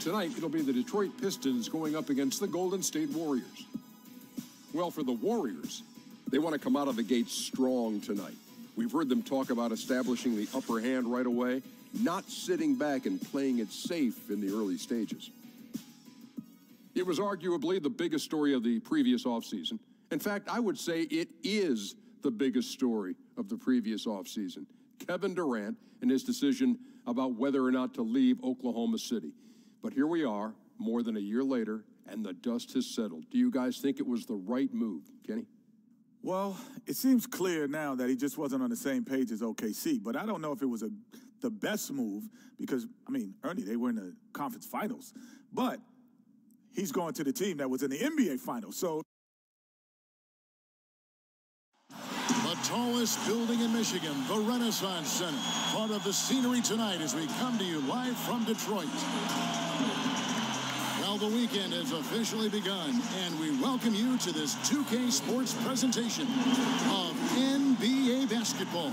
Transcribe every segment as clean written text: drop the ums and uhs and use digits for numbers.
Tonight, it'll be the Detroit Pistons going up against the Golden State Warriors. Well, for the Warriors, they want to come out of the gate strong tonight. We've heard them talk about establishing the upper hand right away, not sitting back and playing it safe in the early stages. It was arguably the biggest story of the previous offseason. In fact, I would say it is the biggest story of the previous offseason. Kevin Durant and his decision about whether or not to leave Oklahoma City. But here we are, more than a year later, and the dust has settled. Do you guys think it was the right move, Kenny? Well, it seems clear now that he just wasn't on the same page as OKC, but I don't know if it was the best move because, I mean, Ernie, they were in the conference finals, but he's going to the team that was in the NBA finals, so. The tallest building in Michigan, the Renaissance Center, part of the scenery tonight as we come to you live from Detroit. Well, the weekend has officially begun, and we welcome you to this 2K Sports presentation of NBA basketball.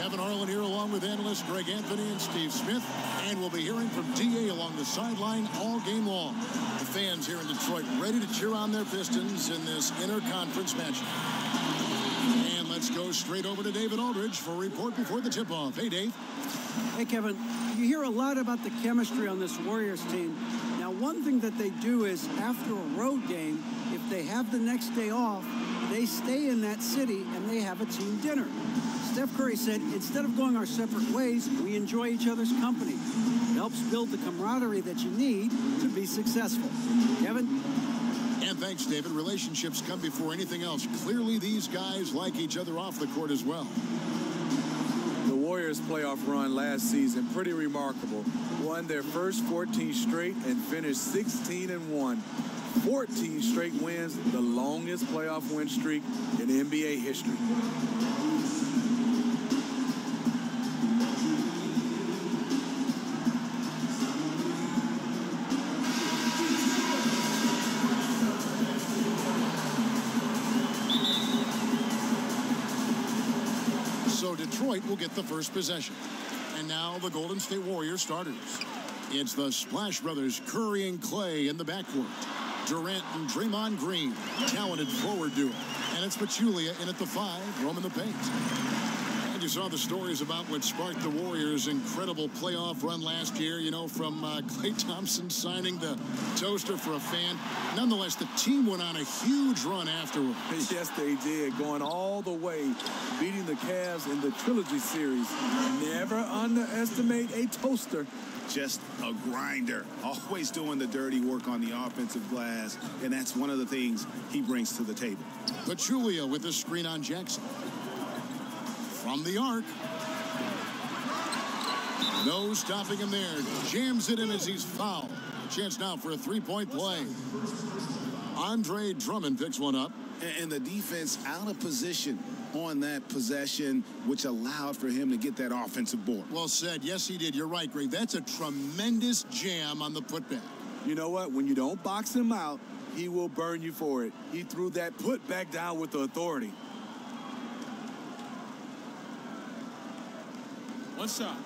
Kevin Harlan here along with analysts Greg Anthony and Steve Smith, and we'll be hearing from DA along the sideline all game long. The fans here in Detroit ready to cheer on their Pistons in this interconference matchup. And let's go straight over to David Aldridge for a report before the tip-off. Hey, Dave. Hey, Kevin. You hear a lot about the chemistry on this Warriors team. Now, one thing that they do is after a road game, if they have the next day off, they stay in that city and they have a team dinner. Steph Curry said, instead of going our separate ways, we enjoy each other's company. It helps build the camaraderie that you need to be successful. Kevin? And thanks, David. Relationships come before anything else. Clearly, these guys like each other off the court as well. The Warriors' playoff run last season, pretty remarkable. Won their first 14 straight and finished 16-1. 14 straight wins, the longest playoff win streak in NBA history. So Detroit will get the first possession. And now the Golden State Warriors starters. It's the Splash Brothers, Curry and Clay in the backcourt. Durant and Draymond Green, talented forward duo. And it's Pachulia in at the 5, roaming the paint. And you saw the stories about what sparked the Warriors' incredible playoff run last year, you know, from Klay Thompson signing the toaster for a fan. Nonetheless, the team went on a huge run afterwards. Yes, they did, going all the way, beating the Cavs in the Trilogy Series. Never underestimate a toaster. Just a grinder, always doing the dirty work on the offensive glass, and that's one of the things he brings to the table. Pachulia with the screen on Jackson. From the arc. No stopping him there. Jams it in as he's fouled. Chance now for a three-point play. Andre Drummond picks one up. And the defense out of position on that possession, which allowed for him to get that offensive board. Well said. Yes, he did. You're right, Greg. That's a tremendous jam on the putback. You know what? When you don't box him out, he will burn you for it. He threw that putback down with the authority. One shot.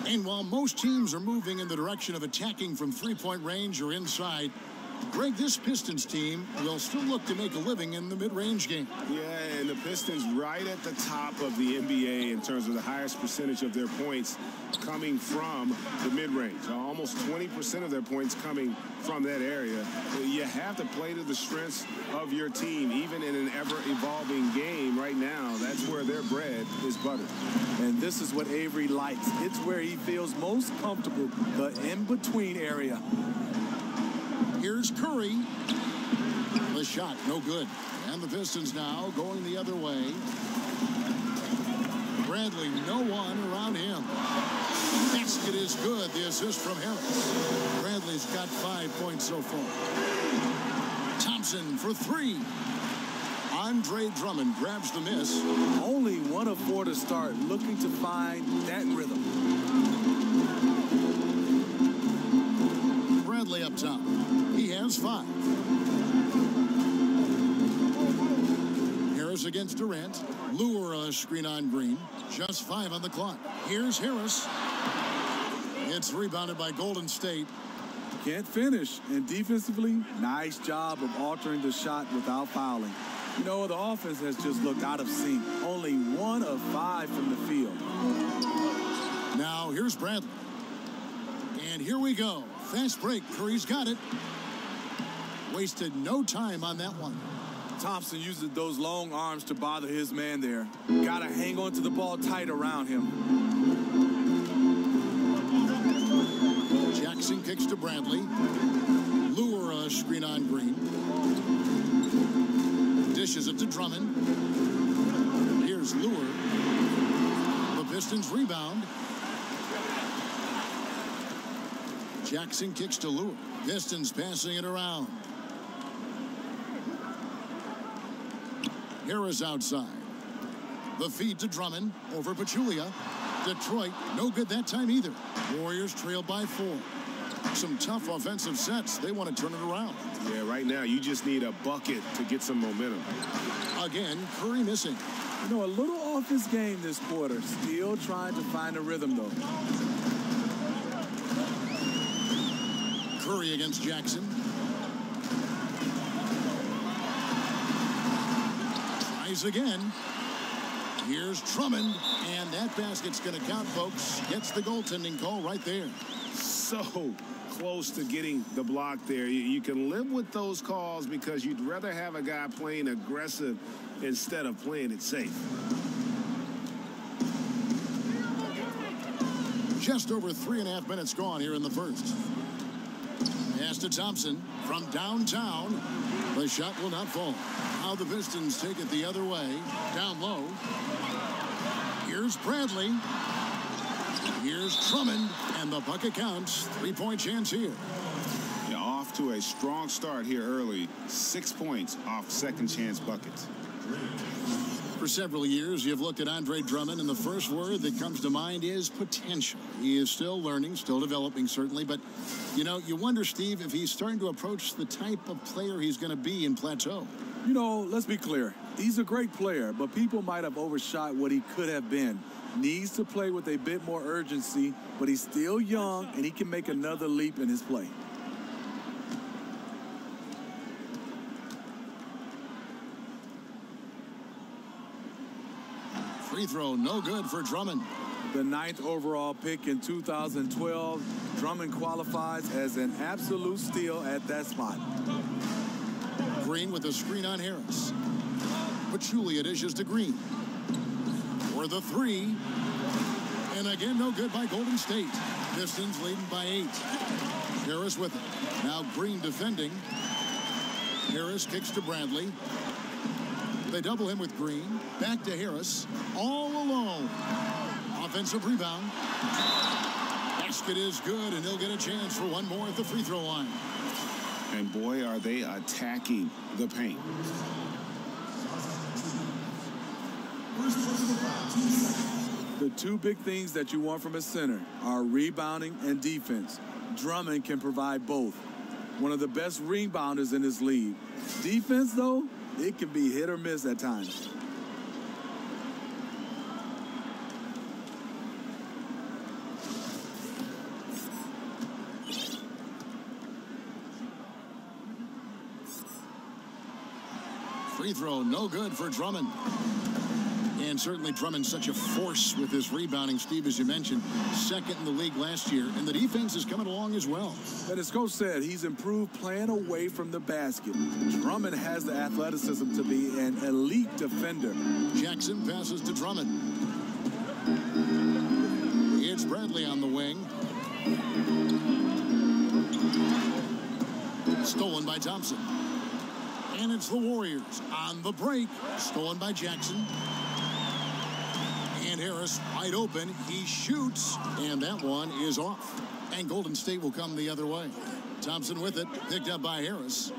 And while most teams are moving in the direction of attacking from three-point range or inside, Greg, this Pistons team will still look to make a living in the mid-range game. Yeah, and the Pistons right at the top of the NBA in terms of the highest percentage of their points coming from the mid-range. Almost 20% of their points coming from that area. You have to play to the strengths of your team, even in an ever-evolving game right now. That's where their bread is buttered. And this is what Avery likes. It's where he feels most comfortable, the in-between area. Here's Curry. The shot, no good. And the Pistons now going the other way. Bradley, no one around him. Basket is good. The assist from him. Bradley's got 5 points so far. Thompson for 3. Andre Drummond grabs the miss. Only 1 of 4 to start, looking to find that rhythm. Bradley up top. Here's 5. Harris against Durant. Lure a screen on Green. Just 5 on the clock. Here's Harris. It's rebounded by Golden State. Can't finish. And defensively, nice job of altering the shot without fouling. You know, the offense has just looked out of sync. Only 1 of 5 from the field. Now, here's Bradley. And here we go. Fast break. Curry's got it. Wasted no time on that one. Thompson uses those long arms to bother his man there. Got to hang on to the ball tight around him. Jackson kicks to Bradley. Lure a screen on Green. Dishes it to Drummond. Here's Lure. The Pistons rebound. Jackson kicks to Lure. Pistons passing it around. Harris outside. The feed to Drummond over Pachulia. Detroit, no good that time either. Warriors trail by 4. Some tough offensive sets. They want to turn it around. Yeah, right now you just need a bucket to get some momentum. Again, Curry missing. You know, a little off his game this quarter. Still trying to find a rhythm, though. Curry against Jackson. Tries again. Here's Drummond, and that basket's going to count, folks. Gets the goaltending call right there. So close to getting the block there. You can live with those calls because you'd rather have a guy playing aggressive instead of playing it safe. Just over 3.5 minutes gone here in the first. Pass to Thompson from downtown. The shot will not fall. Now the Pistons take it the other way. Down low. Here's Bradley. Here's Drummond. And the bucket counts. 3-point chance here. Yeah, off to a strong start here early. 6 points off second chance buckets. For several years, you've looked at Andre Drummond, and the first word that comes to mind is potential. He is still learning, still developing, certainly. But, you know, you wonder, Steve, if he's starting to approach the type of player he's going to be in Plateau. You know, let's be clear. He's a great player, but people might have overshot what he could have been. Needs to play with a bit more urgency, but he's still young, and he can make another leap in his play. Free throw, no good for Drummond. The 9th overall pick in 2012, Drummond qualifies as an absolute steal at that spot. Green with a screen on Harris. Pachulia dishes to Green. For the 3. And again, no good by Golden State. Pistons leading by 8. Harris with it. Now Green defending. Harris kicks to Bradley. They double him with Green. Back to Harris. All alone. Offensive rebound. Basket is good, and he'll get a chance for one more at the free throw line. And boy, are they attacking the paint. The 2 big things that you want from a center are rebounding and defense. Drummond can provide both. One of the best rebounders in this league. Defense, though, it can be hit or miss at times. Free throw, no good for Drummond. And certainly Drummond's such a force with his rebounding, Steve, as you mentioned. 2nd in the league last year, and the defense is coming along as well. But as Coach said, he's improved playing away from the basket. Drummond has the athleticism to be an elite defender. Jackson passes to Drummond. It's Bradley on the wing. Stolen by Thompson. And it's the Warriors on the break. Stolen by Jackson. And Harris wide open. He shoots. And that one is off. And Golden State will come the other way. Thompson with it. Picked up by Harris.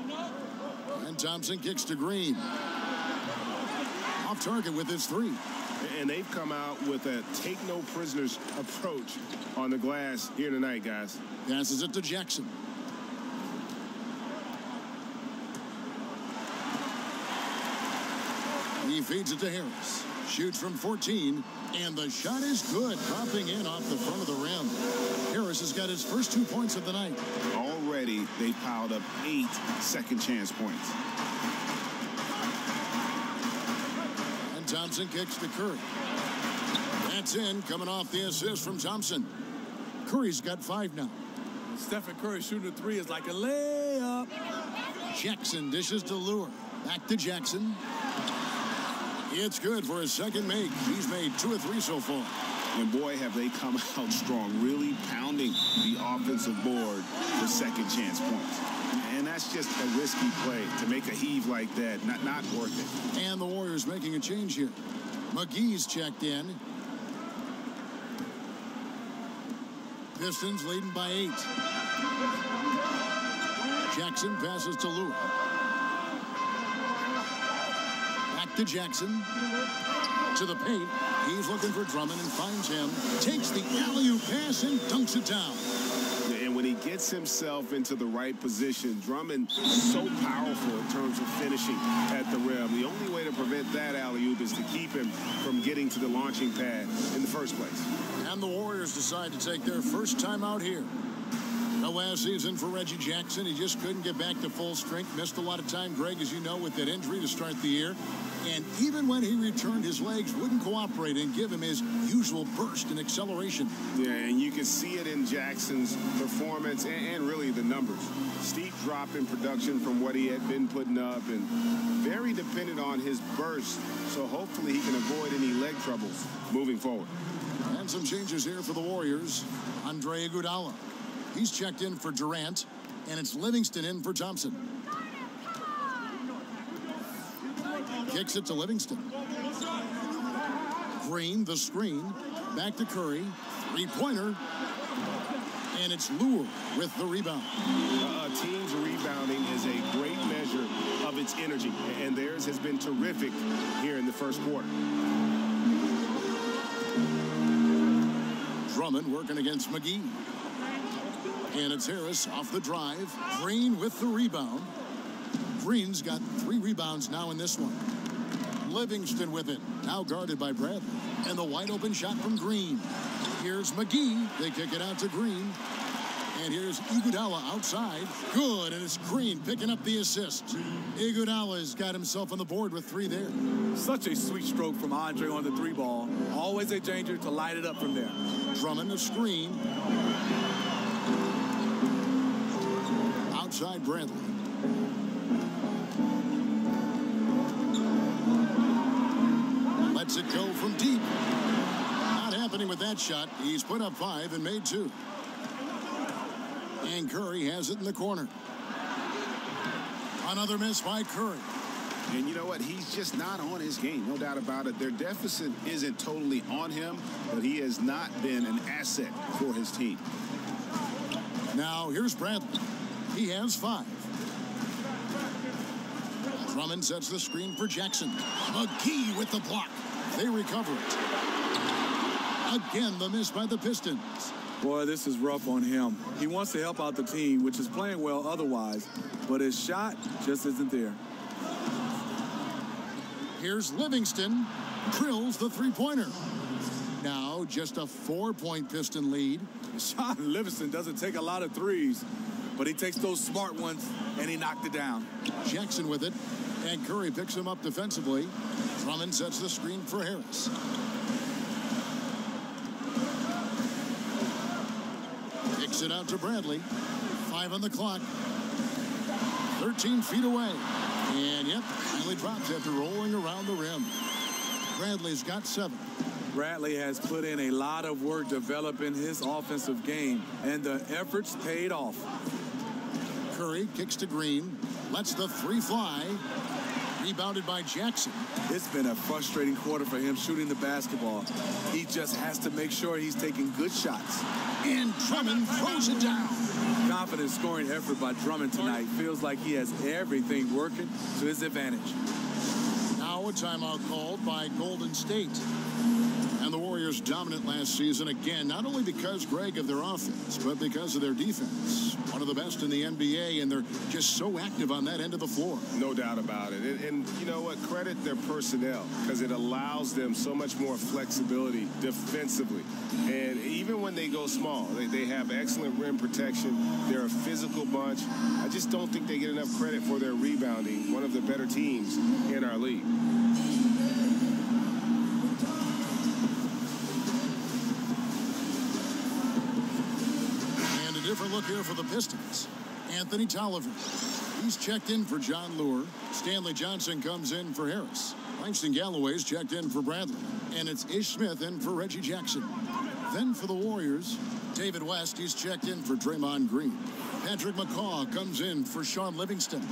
And Thompson kicks to Green. Off target with his 3. And they've come out with a take no prisoners approach on the glass here tonight, guys. Passes it to Jackson. He feeds it to Harris. Shoots from 14, and the shot is good, dropping in off the front of the rim. Harris has got his first 2 points of the night. Already, they piled up 8 second-chance points. And Thompson kicks to Curry. That's in, coming off the assist from Thompson. Curry's got 5 now. Stephen Curry shooting a 3 is like a layup. Jackson dishes to Lure. Back to Jackson. It's good for his second make. He's made 2 of 3 so far. And boy, have they come out strong, really pounding the offensive board for second chance points. And that's just a risky play to make a heave like that. Not worth it. And the Warriors making a change here. McGee's checked in. Pistons leading by 8. Jackson passes to Lure. Back to Jackson. To the paint. He's looking for Drummond and finds him. Takes the alley-oop pass and dunks it down. And when he gets himself into the right position, Drummond is so powerful in terms of finishing at the rim. The only way to prevent that alley-oop is to keep him from getting to the launching pad in the first place. And the Warriors decide to take their first time out here. The last season for Reggie Jackson, he just couldn't get back to full strength. Missed a lot of time, Greg, as you know, with that injury to start the year. And even when he returned, his legs wouldn't cooperate and give him his usual burst and acceleration. Yeah, and you can see it in Jackson's performance and really the numbers. Steep drop in production from what he had been putting up and very dependent on his burst. So hopefully he can avoid any leg troubles moving forward. And some changes here for the Warriors. Andre Iguodala. He's checked in for Durant, and it's Livingston in for Thompson. Kicks it to Livingston. Green, the screen. Back to Curry. Three-pointer. And it's Lure with the rebound. A team's rebounding is a great measure of its energy, and theirs has been terrific here in the first quarter. Drummond working against McGee. And it's Harris off the drive. Green with the rebound. Green's got 3 rebounds now in this one. Livingston with it. Now guarded by Bradley. And the wide open shot from Green. Here's McGee. They kick it out to Green. And here's Iguodala outside. Good, and it's Green picking up the assist. Iguodala's got himself on the board with 3 there. Such a sweet stroke from Andre on the 3 ball. Always a danger to light it up from there. Drummond a screen. Outside Bradley. Lets it go from deep. Not happening with that shot. He's put up 5 and made 2. And Curry has it in the corner. Another miss by Curry. And you know what? He's just not on his game. No doubt about it. Their deficit isn't totally on him, but he has not been an asset for his team. Now here's Bradley. He has 5. Drummond sets the screen for Jackson. McGee with the block. They recover it. Again, the miss by the Pistons. Boy, this is rough on him. He wants to help out the team, which is playing well otherwise, but his shot just isn't there. Here's Livingston. Drills the three-pointer. Now just a 4-point Piston lead. Sean Livingston doesn't take a lot of threes, but he takes those smart ones, and he knocked it down. Jackson with it, and Curry picks him up defensively. Drummond sets the screen for Harris. Kicks it out to Bradley. 5 on the clock. 13 feet away. And, yep, finally drops after rolling around the rim. Bradley's got 7. Bradley has put in a lot of work developing his offensive game, and the efforts paid off. Curry kicks to Green. Lets the 3 fly. Rebounded by Jackson. It's been a frustrating quarter for him shooting the basketball. He just has to make sure he's taking good shots. And Drummond throws it down. Confident scoring effort by Drummond tonight. Feels like he has everything working to his advantage. Now a timeout called by Golden State. And the Warriors Warriors dominant last season again, not only because, Greg, of their offense, but because of their defense. One of the best in the NBA, and they're just so active on that end of the floor. No doubt about it. And you know what? Credit their personnel, because it allows them so much more flexibility defensively. And even when they go small, they have excellent rim protection. They're a physical bunch. I just don't think they get enough credit for their rebounding. One of the better teams in our league. And a different look here for the Pistons. Anthony Tolliver. He's checked in for John Lure. Stanley Johnson comes in for Harris. Langston Galloway's checked in for Bradley. And it's Ish Smith in for Reggie Jackson. Then for the Warriors, David West, he's checked in for Draymond Green. Patrick McCaw comes in for Sean Livingston.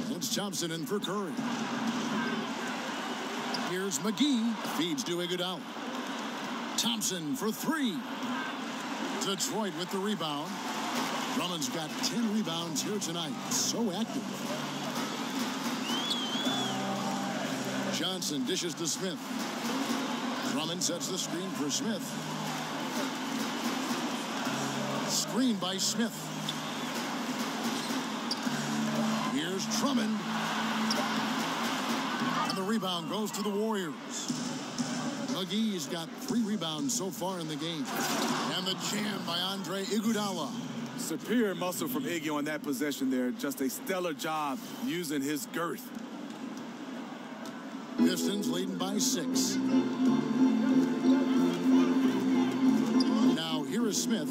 And it's Thompson in for Curry. Here's McGee, feeds to Iguodala. Thompson for three. Detroit with the rebound. Drummond's got 10 rebounds here tonight. So active. Johnson dishes to Smith. Drummond sets the screen for Smith. Screen by Smith. Here's Drummond. And the rebound goes to the Warriors. McGee's got 3 rebounds so far in the game. And the jam by Andre Iguodala. Superior muscle from Iggy on that possession there. Just a stellar job using his girth. Pistons leading by 6. Now here is Smith.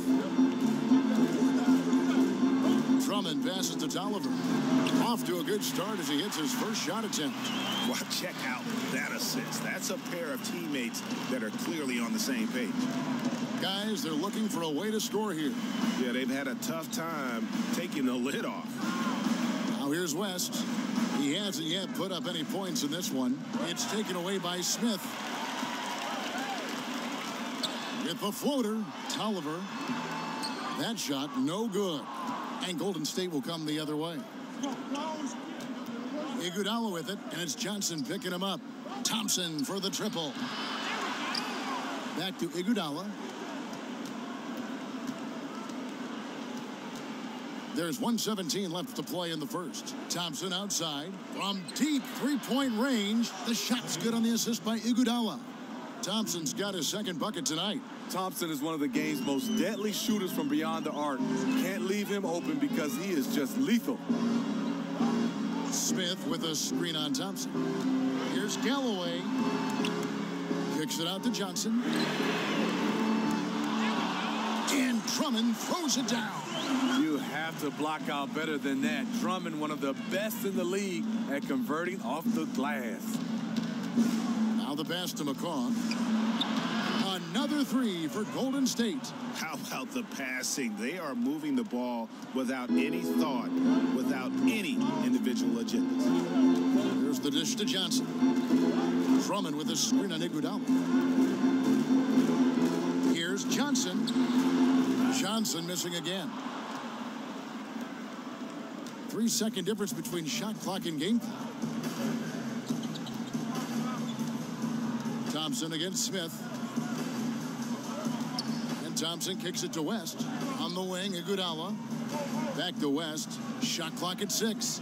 Drummond passes to Tolliver. Off to a good start as he hits his first shot attempt. Well, check out that assist. That's a pair of teammates that are clearly on the same page. Guys, they're looking for a way to score here. Yeah, they've had a tough time taking the lid off. Now here's West. He hasn't yet put up any points in this one. It's taken away by Smith. With the floater, Tolliver. That shot, no good. And Golden State will come the other way. Iguodala with it, and it's Johnson picking him up. Thompson for the triple. Back to Iguodala. There's 1:17 left to play in the first. Thompson outside. From deep three-point range. The shot's good on the assist by Iguodala. Thompson's got his second bucket tonight. Thompson is one of the game's most deadly shooters from beyond the arc. Can't leave him open because he is just lethal. Smith with a screen on Thompson. Here's Galloway. Kicks it out to Johnson. And Drummond throws it down. You have to block out better than that. Drummond, one of the best in the league at converting off the glass. Now the pass to McCaw. Another 3 for Golden State. How about the passing? They are moving the ball without any thought, without any individual agendas. Here's the dish to Johnson. Drummond with a screen on Iguodala. Here's Johnson. Johnson missing again. 3-second difference between shot clock and game clock. Thompson against Smith. And Thompson kicks it to West. On the wing, Iguodala. Back to West. Shot clock at 6.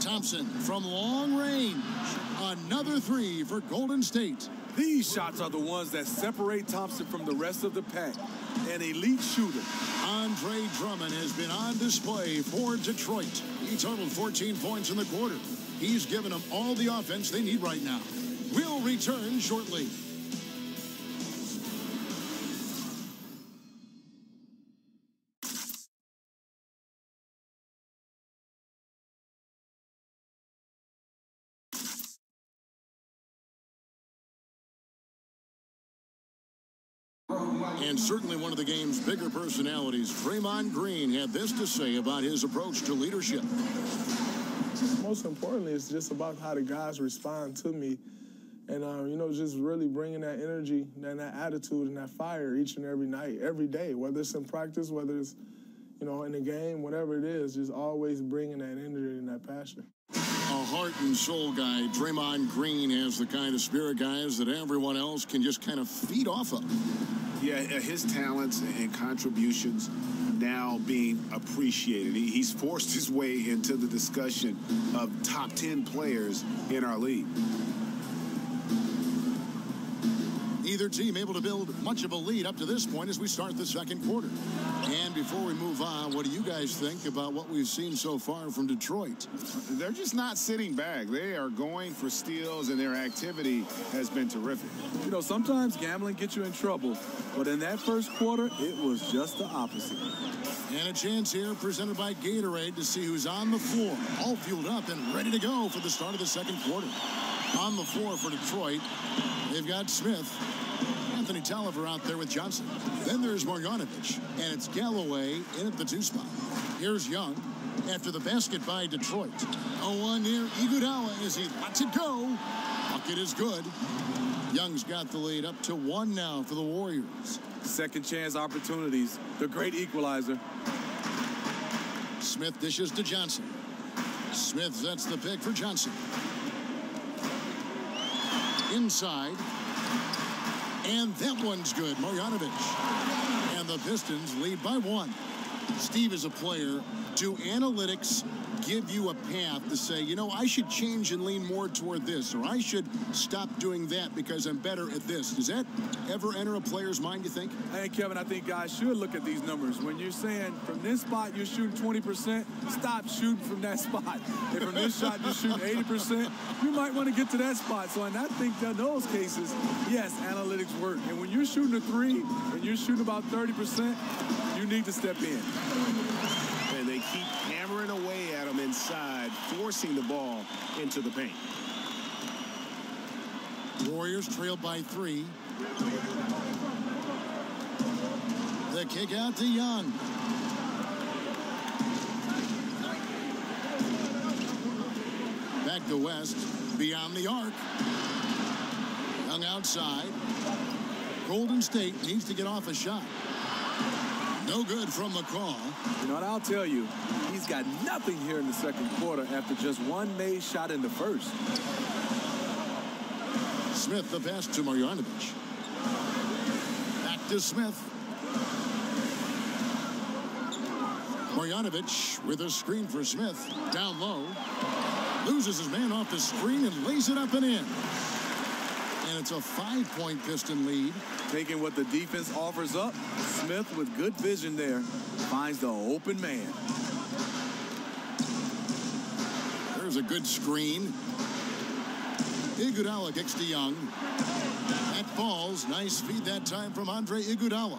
Thompson from long range. Another 3 for Golden State. These shots are the ones that separate Thompson from the rest of the pack. An elite shooter. Andre Drummond has been on display for Detroit. He totaled 14 points in the quarter. He's given them all the offense they need right now. We'll return shortly. And certainly one of the game's bigger personalities, Draymond Green, had this to say about his approach to leadership. Most importantly, it's just about how the guys respond to me. And, you know, just really bringing that energy and that attitude and that fire each and every night, every day, whether it's in practice, whether it's, you know, in the game, whatever it is, just always bringing that energy and that passion. A heart and soul guy. Draymond Green has the kind of spirit, guys, that everyone else can just kind of feed off of. Yeah, his talents and contributions now being appreciated. He's forced his way into the discussion of top 10 players in our league. Neither team able to build much of a lead up to this point as we start the second quarter. And before we move on, what do you guys think about what we've seen so far from Detroit? They're just not sitting back. They are going for steals, and their activity has been terrific. You know, sometimes gambling gets you in trouble, but in that first quarter, it was just the opposite. And a chance here presented by Gatorade to see who's on the floor, all fueled up and ready to go for the start of the second quarter. On the floor for Detroit, they've got Smith, Anthony Tolliver out there with Johnson. Then there's Marjanovic, and it's Galloway in at the 2 spot. Here's Young after the basket by Detroit. 0-1 near Iguodala as he lets it go. Bucket is good. Young's got the lead up to 1 now for the Warriors. Second chance opportunities, the great equalizer. Smith dishes to Johnson. Smith sets the pick for Johnson. Inside. And that one's good. Marjanovic. And the Pistons lead by 1. Steve is a player. Do analytics give you a path to say, you know, I should change and lean more toward this, or I should stop doing that because I'm better at this? Does that ever enter a player's mind, you think? Hey, Kevin, I think guys should look at these numbers. When you're saying from this spot you're shooting 20%, stop shooting from that spot. If from this shot you're shooting 80%, you might want to get to that spot. So, and I think that in those cases, yes, analytics work. And when you're shooting a 3 and you're shooting about 30%, you need to step in. And they keep hammering away at him inside, forcing the ball into the paint. Warriors trailed by 3. The kick out to Young. Back to West, beyond the arc. Young outside. Golden State needs to get off a shot. No good from McCall. You know what, I'll tell you, he's got nothing here in the second quarter after just 1 made shot in the first. Smith, the pass to Marjanovic. Back to Smith. Marjanovic with a screen for Smith. Down low. Loses his man off the screen and lays it up and in. And it's a 5-point Piston lead. Taking what the defense offers up, Smith with good vision there finds the open man. There's a good screen. Iguodala kicks to Young. That falls. Nice feed that time from Andre Iguodala.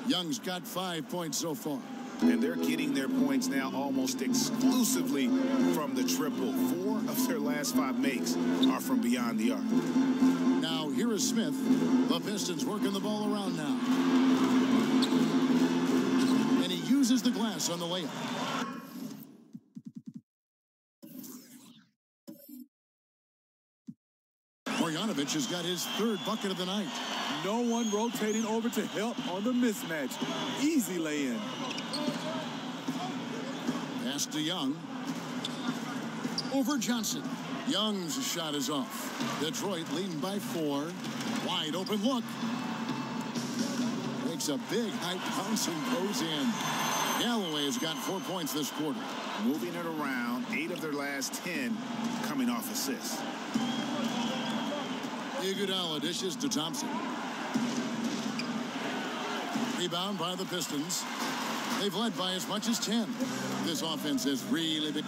Young's got 5 points so far. And they're getting their points now almost exclusively from the triple. 4 of their last 5 makes are from beyond the arc. Now, here is Smith. The Pistons working the ball around now. And he uses the glass on the layup. Marjanovic has got his 3rd bucket of the night. No one rotating over to help on the mismatch. Easy lay-in. Pass to Young. Over Johnson. Young's shot is off. Detroit leading by 4. Wide open look. Makes a big height bounce and goes in. Galloway has got 4 points this quarter. Moving it around, 8 of their last 10 coming off assists. Iguodala dishes to Thompson. Rebound by the Pistons. They've led by as much as 10. This offense has really been...